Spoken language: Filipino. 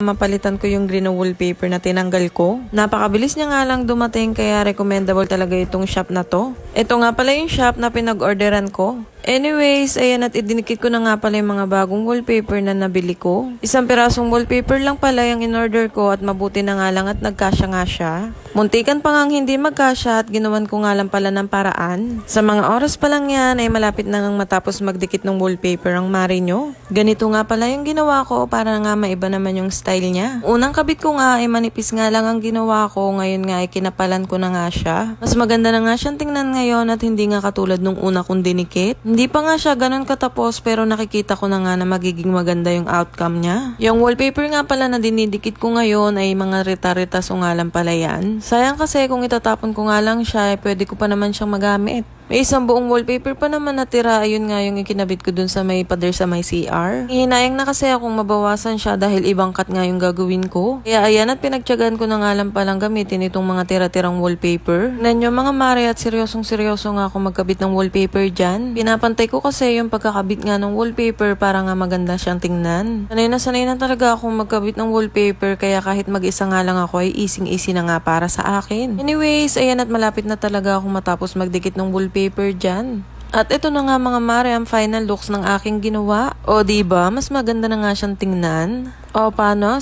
Mapalitan ko yung green na wallpaper na tinanggal ko. Napakabilis niya nga lang dumating kaya recommendable talaga itong shop na to. Ito nga pala yung shop na pinag-orderan ko. Anyways, ayan at idinikit ko na nga pala yung mga bagong wallpaper na nabili ko. Isang pirasong wallpaper lang pala yung in-order ko at mabuti na nga lang at nagkasya nga siya. Muntikan pa nga hindi magkasya at ginawan ko nga lang pala ng paraan. Sa mga oras pa lang yan ay malapit na ngang matapos magdikit ng wallpaper ang mari nyo. Ganito nga pala yung ginawa ko para nga maiba naman yung style niya. Unang kabit ko nga ay manipis nga lang ang ginawa ko, ngayon nga ay kinapalan ko na nga siya. Mas maganda na nga siyang tingnan ngayon at hindi nga katulad nung una kong dinikit. Hindi pa nga siya ganun katapos pero nakikita ko na nga na magiging maganda yung outcome niya. Yung wallpaper nga pala na dinidikit ko ngayon ay mga rita-rita so nga lang pala yan. Sayang kasi kung itatapon ko nga lang siya, pwede ko pa naman siyang magamit. May isang buong wallpaper pa naman natira, ayun nga yung ikinabit ko dun sa may pader sa may CR. Hinayang na kasi akong mabawasan siya dahil ibang cut nga yung gagawin ko. Kaya ayan at pinagtyagaan ko na nga lang palang gamitin itong mga tira-tirang wallpaper. Nanyo mga mare at seryosong-seryoso nga ako magkabit ng wallpaper dyan. Pinapantay ko kasi yung pagkakabit nga ng wallpaper para nga maganda siyang tingnan. Sanay na talaga akong magkabit ng wallpaper kaya kahit mag-isa nga lang ako ay easy na nga para sa akin. Anyways, ayan at malapit na talaga akong matapos magdikit ng wallpaper dyan. At ito na nga mga mare ang final looks ng aking ginawa. O diba, mas maganda na nga siyang tingnan. O paano?